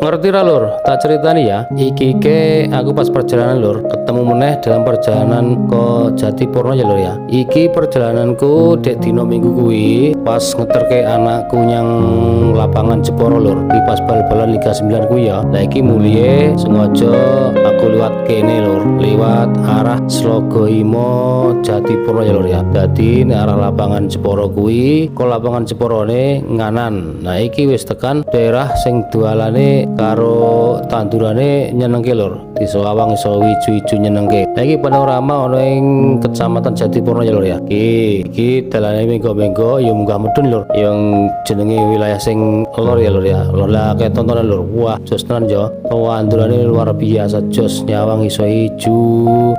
Ngerti ra lur, tak ceritani ya. Iki ke aku pas perjalanan lur, ketemu meneh dalam perjalanan ke Jatipurno ya lur ya. Iki perjalananku dek dino minggu kuwi pas ngeterke anakku yang lapangan Jeporo lur. Di pas bal-balan Liga 9 kuwi ya. Lah iki mulye sengaja aku liwat kene lur, liwat arah Slogoimo Jatipurno ya lur ya. Dadi nek arah lapangan Jeporo kuwi, kok lapangan Jeporone nganan. Nah iki wis tekan daerah sing dualane karo tandurane nyenengke lur, iso awang iso wiju-wiju nyenengke. Lah iki panorama ana ing Kecamatan Jatipurno ya lur ya. Iki dalane menggo-menggo ya munggah medun lur, yang jenenge wilayah sing lor ya lur ya. Lur lah kayak tontonan lur. Wah, jos tenan yo. Tandurane luar biasa jos, nyawang iso ijo,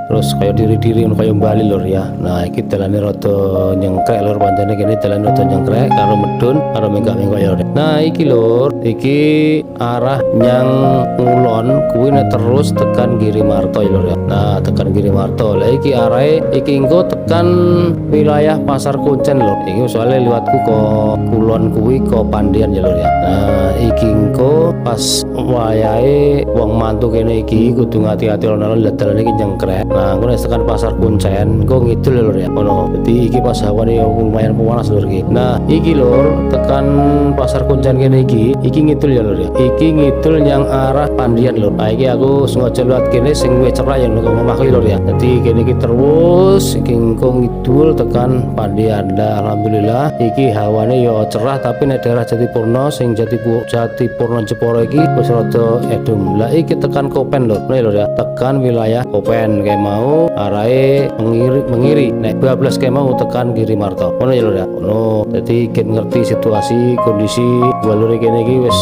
terus kaya diri-diri kaya Bali lur ya. Nah, iki dalane rada nyengkrek lur, pancene kene dalane rada nyengkrek karo medun karo menggah-menggah ya lur. Nah, iki lur, iki arah yang ngulon kuwi nek terus tekan Girimarto ya lur ya. Nah, tekan Girimarto. Lah iki arahe iki engko tekan wilayah Pasar Kuncen lur. Iki soalnya liwatku ke kulon kuwi ke Pandian ya lur ya. Nah, iki engko pas wayahe wong mantu kene iki kudu ngati-ati ono dalan iki nyengkrek. Nah, engko nek tekan Pasar Kuncen engko ngidul ya lur ya. Ono. Dadi iki pas hawane lumayan panas lur iki. Nah, iki lur tekan Pasar Kuncen kene iki ngidul ya lur ya. Iki ngidul yang arah Pandian lur. Nah, iki aku sengaja liwat kene sing wis cerah yang ngomahku lur ya. Dadi kene iki terus iki engko ngidul tekan Pandian. Lah alhamdulillah iki hawane yo cerah, tapi nek daerah Jatipurno sing Jatipurno Jeporo iki wis rada edum. Lah iki tekan Kopen lur. Nah lur ya, tekan wilayah Kopen kayak mau arahe mengiri. Nek 12 kayak mau tekan Girimarto. Ngono ya lur ya. Ngono. Dadi kita ngerti situasi kondisi jalur kene iki wis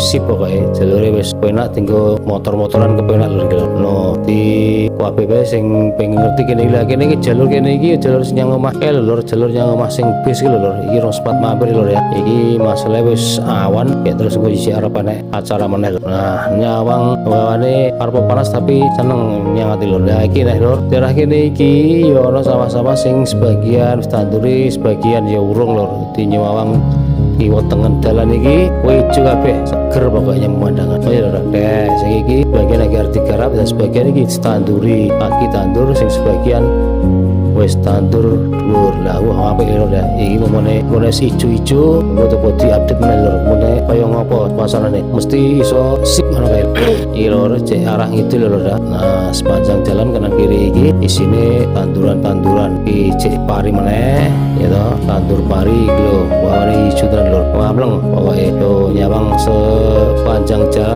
sip pokoke. Jalure wis penak, tinggal motor-motoran kepenak lur iki lho. No, di KPP sing pengen ngerti kene iki jalur kene iki jalur sing nyang omah lur, jalur nyang omah sing bis iki lur. Iki rong sempat mampir lur ya. Iki masalah wis awan kayak terus gue isi arep nek acara meneh lur. Nah, nyawang bawane arep panas tapi seneng nyangati lur. Nah, iki nek lur, daerah kene iki yo ono sawah-sawah sing sebagian tanduri, sebagian ya urung lur. Di nyawang kiwa tengen dalan iki ijo kabeh, seger pokoknya pemandangan. Oh ya lho, sing iki bagian agar digarap dan sebagian iki tanduri, kaki tandur sing sebagian wis tandur dhuwur. Lah wah apik lho ya. Iki momone ijo-ijo engko di update meneh lho. Mene kaya ngopo pasarane. Mesti iso sip ngono kae. Iki lho cek arah ngidul lho ya. Nah, sepanjang jalan kanan kiri iki isine tanduran-tanduran. Iki cek pari meneh ya toh, tandur pari iki lho. Warna ijo tenan lho. Ngamleng pokoke yo nyawang sepanjang jalan